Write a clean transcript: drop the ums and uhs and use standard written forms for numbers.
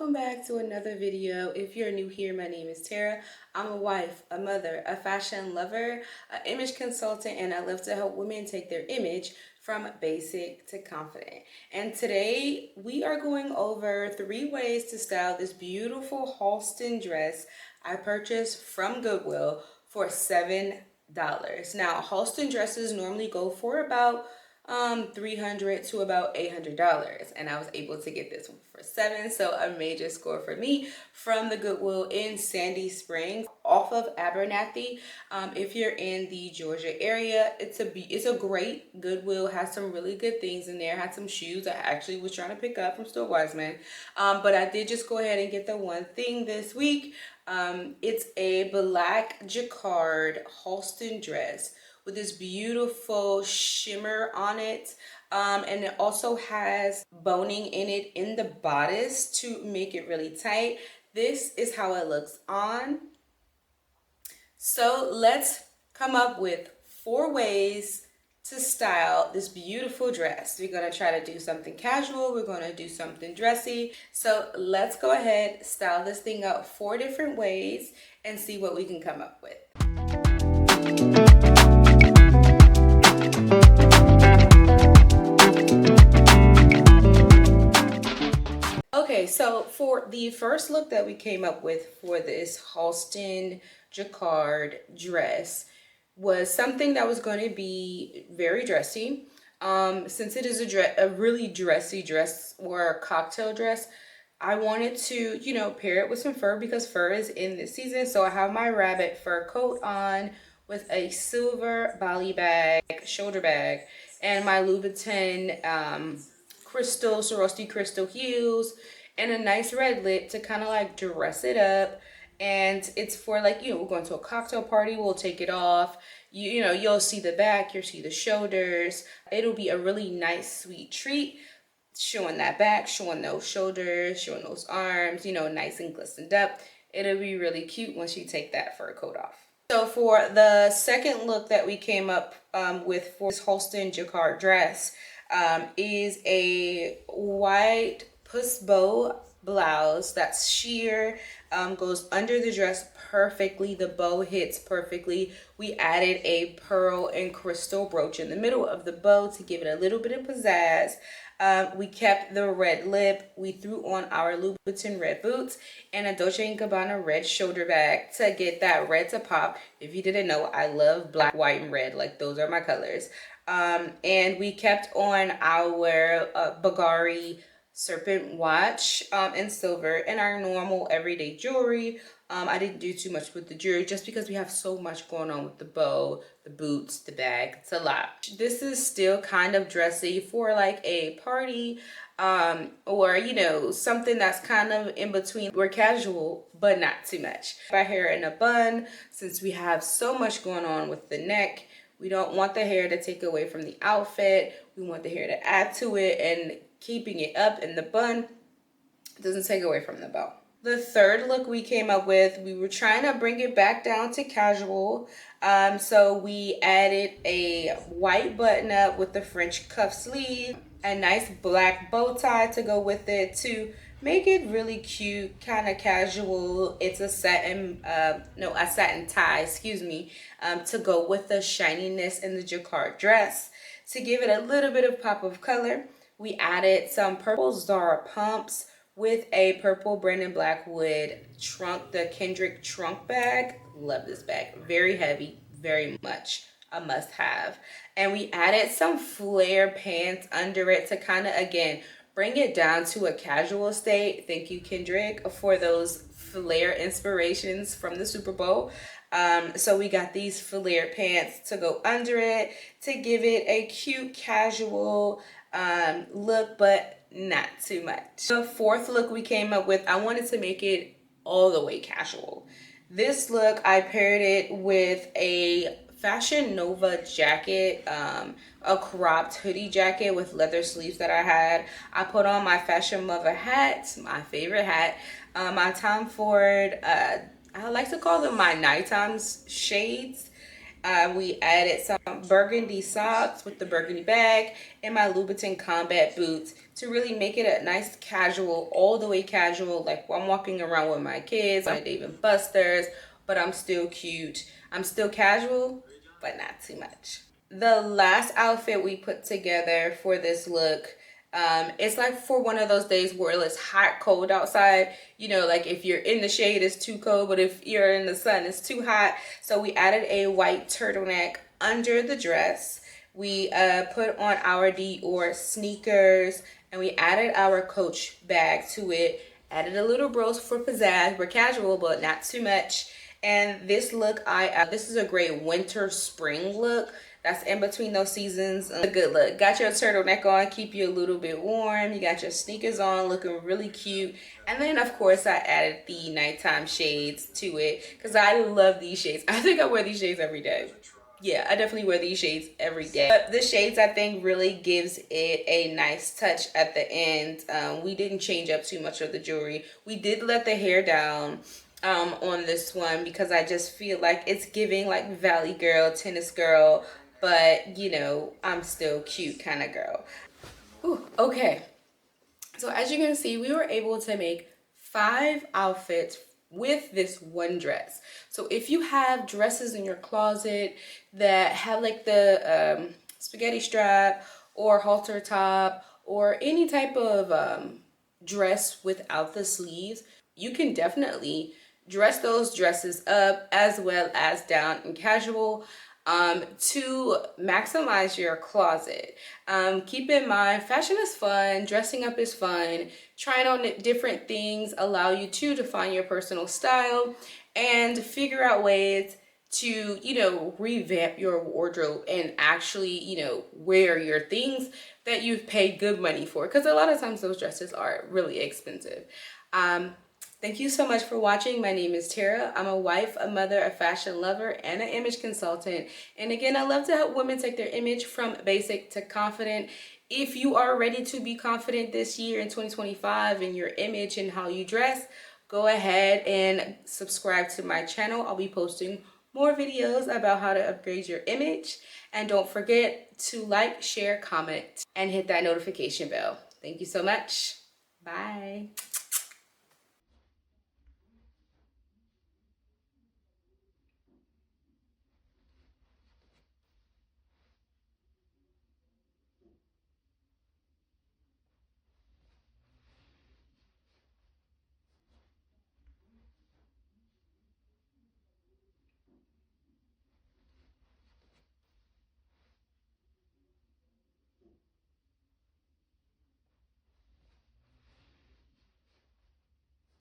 welcome back to another video. If you're new here, my name is Tara. I'm a wife, a mother, a fashion lover, an image consultant, and I love to help women take their image from basic to confident. And today we are going over 3 ways to style this beautiful Halston dress I purchased from Goodwill for $7. Now, Halston dresses normally go for about $300 to about $800, and I was able to get this one for $7, so a major score for me from the Goodwill in Sandy Springs off of Abernathy. If you're in the Georgia area, it's a great Goodwill, has some really good things in there. Had some shoes I actually was trying to pick up from Store Wiseman, but I did just go ahead and get the one thing this week. It's a black jacquard Halston dress with this beautiful shimmer on it, and it also has boning in it in the bodice to make it really tight. This is how it looks on. So let's come up with 4 ways to style this beautiful dress. We're going to try to do something casual, we're going to do something dressy. So let's go ahead, style this thing out 4 different ways and see what we can come up with. Okay, so for the first look that we came up with for this Halston jacquard dress was something that was going to be very dressy. Since it is a really dressy dress or a cocktail dress, I wanted to, pair it with some fur because fur is in this season. So I have my rabbit fur coat on with a silver Bali bag, shoulder bag, and my Louboutin crystal Swarovski crystal heels and a nice red lip to kind of like dress it up. And it's for like, we're going to a cocktail party, we'll take it off. You'll see the back, you'll see the shoulders. It'll be a really nice, sweet treat, showing that back, showing those shoulders, showing those arms, nice and glistened up. It'll be really cute once you take that fur coat off. So for the second look that we came up with for this Halston jacquard dress, is a white puss bow blouse that's sheer, goes under the dress perfectly. The bow hits perfectly. We added a pearl and crystal brooch in the middle of the bow to give it a little bit of pizzazz. We kept the red lip. We threw on our Louboutin red boots and a Dolce & Gabbana red shoulder bag to get that red to pop. If you didn't know, I love black, white, and red. Like, those are my colors. And we kept on our Bulgari serpent watch in silver and our normal everyday jewelry. I didn't do too much with the jewelry just because we have so much going on with the bow, the boots, the bag. It's a lot. This is still kind of dressy for like a party, or something that's kind of in between. We're casual, but not too much. My hair in a bun, since we have so much going on with the neck. We don't want the hair to take away from the outfit. We want the hair to add to it, and keeping it up in the bun doesn't take away from the bow. The third look we came up with, we were trying to bring it back down to casual. So we added a white button up with the French cuff sleeve, a nice black bow tie to go with it to make it really cute, kind of casual. It's a satin tie, to go with the shininess in the jacquard dress. To give it a little bit of pop of color, we added some purple Zara pumps with a purple Brandon Blackwood trunk, the Kendrick trunk bag. Love this bag. Very heavy, very much a must-have. And we added some flare pants under it to kind of, again, bring it down to a casual state. Thank you, Kendrick, for those flare inspirations from the Super Bowl. So we got these flare pants to go under it to give it a cute, casual look, but not too much. The fourth look we came up with, I wanted to make it all the way casual. This look, I paired it with a Fashion Nova jacket, a cropped hoodie jacket with leather sleeves that I had. I put on my Fashion Mother hat, my favorite hat, my Tom Ford, I like to call them my nighttime shades. We added some burgundy socks with the burgundy bag and my Louboutin combat boots to really make it a nice casual, all the way casual. Like I'm walking around with my kids, my Dave and Buster's, but I'm still cute. I'm still casual, but not too much. The last outfit we put together for this look, it's like for one of those days where it's hot, cold outside. You know, like if you're in the shade, it's too cold, but if you're in the sun, it's too hot. So we added a white turtleneck under the dress. We put on our Dior sneakers, and we added our Coach bag to it. Added a little bros for pizzazz. We're casual, but not too much. And this look, this is a great winter spring look. That's in between those seasons. A good look. Got your turtleneck on, keep you a little bit warm. You got your sneakers on, looking really cute. And then of course I added the nighttime shades to it because I love these shades. I think I wear these shades every day. Yeah, I definitely wear these shades every day. But the shades, I think, really gives it a nice touch at the end. We didn't change up too much of the jewelry. We did let the hair down on this one because I just feel like it's giving like Valley girl, tennis girl, but you know, I'm still cute kind of girl. Ooh, okay. So as you can see, we were able to make 5 outfits with this one dress. So if you have dresses in your closet that have like the spaghetti strap or halter top or any type of dress without the sleeves, you can definitely dress those dresses up as well as down and casual to maximize your closet. Keep in mind, fashion is fun, dressing up is fun, trying on different things allow you to define your personal style and figure out ways to, you know, revamp your wardrobe and actually, you know, wear your things that you've paid good money for, because a lot of times those dresses are really expensive. Thank you so much for watching. My name is Tara. I'm a wife, a mother, a fashion lover, and an image consultant. And again, I love to help women take their image from basic to confident. If you are ready to be confident this year in 2025 in your image and how you dress, go ahead and subscribe to my channel. I'll be posting more videos about how to upgrade your image. And don't forget to like, share, comment, and hit that notification bell. Thank you so much. Bye.